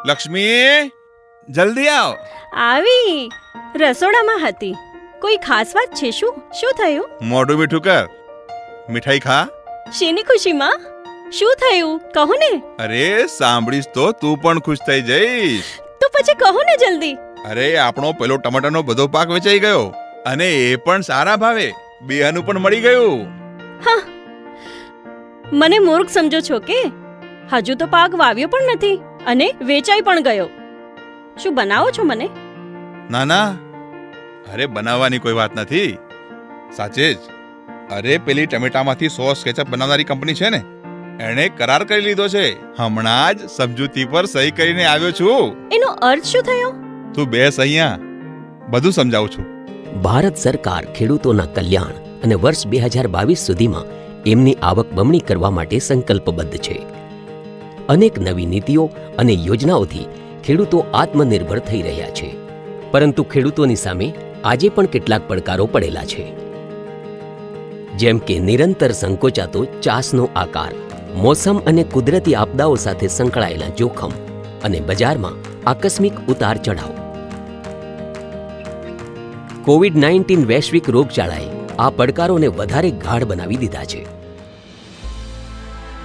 લક્ષ્મી, જલ્દી આવ. આવી રસોડામાં હતી. કોઈ ખાસ વાત છે? શું શું થયું? મોઢું મીઠું કર. મીઠાઈ ખા. શેની ખુશીમાં? શું થયું કહો ને. અરે સાંભળીશ તો તું પણ ખુશ થઈ જઈશ. તો પછી કહો ને જલ્દી. અરે આપણો પેલો ટમાટાનો બધો પાક વેચાઈ ગયો અને એ પણ સારા ભાવે. બિયાનું પણ મળી ગયું. હા, મને મૂર્ખ સમજો છો કે? હજુ તો પાક વાવ્યો પણ નથી અને વેચાઈ પણ ગયો. શું બનાવો છો મને? ના ના, અરે બનાવવાની કોઈ વાત નથી. સાચે જ. અરે પેલી ટમેટામાંથી સોસ કેચઅપ બનાવનારી કંપની છે ને, એણે કરાર કરી લીધો છે. હમણાં જ સમજૂતી પર સહી કરીને આવ્યો છું. એનો અર્થ શું થયો? તું બેસ અહીંયા, બધું સમજાવું છું. ભારત સરકાર ખેડૂતોના કલ્યાણ અને વર્ષ 2022 સુધીમાં એમની આવક બમણી કરવા માટે સંકલ્પબદ્ધ છે. અનેક નવી નીતિઓ અને યોજનાઓથી ખેડૂતો આત્મનિર્ભર થઈ રહ્યા છે. પરંતુ ખેડૂતોની સામે આજે પણ કેટલાક પડકારો પડેલા છે. જેમ કે નિરંતર સંકોચાતો ચાસનો આકાર, મોસમ અને કુદરતી આપદાઓ સાથે સંકળાયેલા જોખમ અને બજારમાં આકસ્મિક ઉતાર ચઢાવ. કોવિડ-19 વૈશ્વિક રોગચાળાએ આ પડકારોને વધારે ગાઢ બનાવી દીધા છે.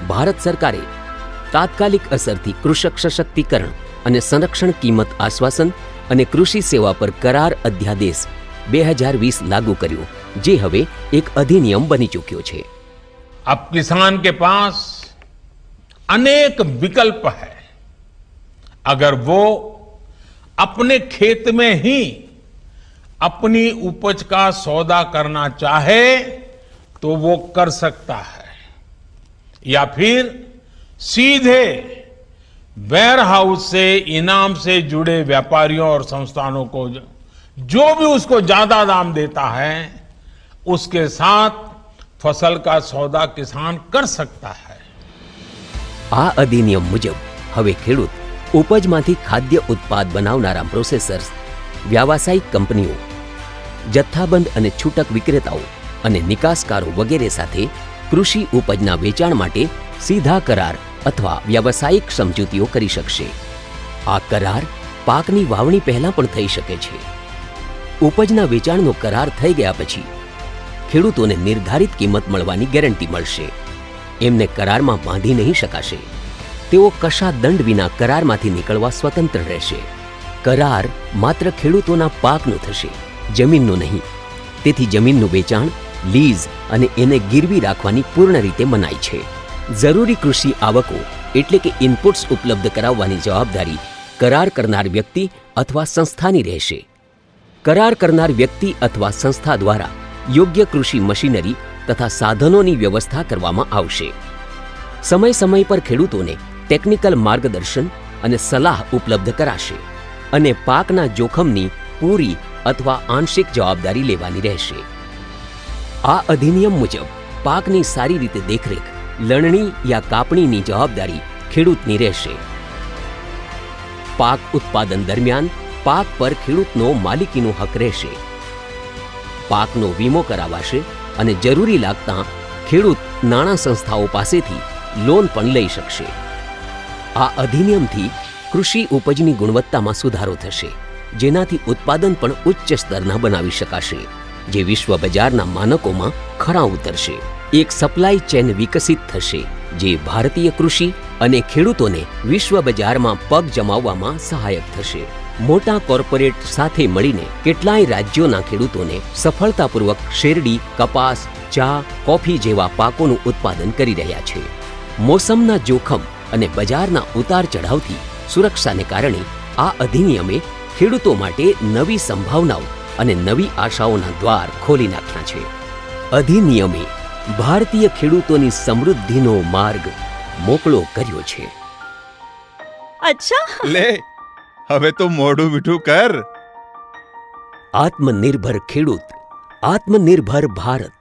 ભારત સરકારે તાત્કાલિક અસરથી કૃષક સશક્તિકરણ અને સંરક્ષણ કિંમત આશ્વાસન અને કૃષિ સેવા પર કરાર અધ્યાદેશ 2020 લાગુ કર્યો, જે હવે એક અધિનિયમ બની ચૂક્યો છે. अब किसान के पास अनेक विकल्प है. अगर वो अपने खेत में ही अपनी उपज का सौदा करना चाहे तो वो कर सकता है, या फिर सीधे वेयर हाउस से इनाम से जुड़े व्यापारियों और संस्थानों को जो भी उसको ज्यादा दाम देता है उसके साथ फसल का सौदा किसान कर सकता है. આ અધિનિયમ મુજબ હવે ખેડૂત ઉપજમાંથી ખાદ્ય ઉત્પાદ બનાવનારા પ્રોસેસર્સ, વ્યાવસાયિક કંપનીઓ, જથ્થાબંધ અને છૂટક વિક્રેતાઓ અને નિકાસકારો વગેરે સાથે કૃષિ ઉપજના વેચાણ માટે સીધા કરાર અથવા વ્યાવસાયિક સમજૂતીઓ કરી શકશે. આ કરાર પાકની વાવણી પહેલા પણ થઈ શકે છે. ઉપજના વેચાણનો કરાર થઈ ગયા પછી ખેડૂતોને નિર્ધારિત કિંમત મળવાની ગેરંટી મળશે. એમને કરારમાં બાંધી નહીં શકાશે. તેઓ કશા દંડ વિના કરારમાંથી નીકળવા સ્વતંત્ર રહેશે. કરાર માત્ર ખેડૂતોના પાકનો થશે, જમીનનો નહીં. તેથી જમીનનું વેચાણ, લીઝ અને એને ગીરવી રાખવાની પૂર્ણ રીતે મનાઈ છે. જરૂરી કૃષિ આવકો એટલે કે ઇનપુટ્સ ઉપલબ્ધ કરાવવાની જવાબદારી કરાર કરનાર વ્યક્તિ અથવા સંસ્થાની રહેશે. કરાર કરનાર વ્યક્તિ અથવા સંસ્થા દ્વારા યોગ્ય કૃષિ મશીનરી તથા સાધનોની વ્યવસ્થા કરવામાં આવશે. સમય સમય પર ખેડૂતોને ટેકનિકલ માર્ગદર્શન અને સલાહ ઉપલબ્ધ કરાશે અને પાકના જોખમની પૂરી અથવા આંશિક જવાબદારી લેવાની રહેશે. આ અધિનિયમ મુજબ પાકની સારી રીતે દેખરેખ, લણણી યા કાપણીની જવાબદારી ખેડૂતની રહેશે. પાક ઉત્પાદન દરમિયાન પાક પર ખેડૂતનો માલિકીનો હક રહેશે. પાકનો વીમો કરાવાશે અને જરૂરી લાગતા ખેડૂત નાણાં સંસ્થાઓ પાસેથી લોન પણ લઈ શકશે. આ અધિનિયમથી કૃષિ ઉપજની ગુણવત્તામાં સુધારો થશે, જેનાથી ઉત્પાદન પણ ઉચ્ચ સ્તરના બનાવી શકાશે, જે વિશ્વ બજારના માનકોમાં ખરા ઉતરશે. એક સપ્લાય ચેન વિકસિત થશે, જે ભારતીય કૃષિ અને ખેડૂતોને વિશ્વ બજારમાં પગ જમાવવામાં સહાયક થશે. મોટા કોર્પોરેટ સાથે મળીને કેટલાય રાજ્યોના ખેડૂતોને સફળતાપૂર્વક શેરડી, કપાસ, ચા, કોફી જેવા પાકોનું ઉત્પાદન કરી રહ્યા છે. મોસમના જોખમ અને બજારના ઉતાર ચઢાવથી સુરક્ષાને કારણે આ અધિનિયમે ખેડૂતો માટે નવી સંભાવનાઓ અને નવી આશાઓના દ્વાર ખોલી નાખ્યા છે. અધિનિયમે ભારતીય ખેડૂતોની સમૃદ્ધિનો માર્ગ મોકળો કર્યો છે. અચ્છા, લે, હવે તો મોઢું મીઠું કર. આત્મનિર્ભર ખેડૂત, આત્મનિર્ભર ભારત.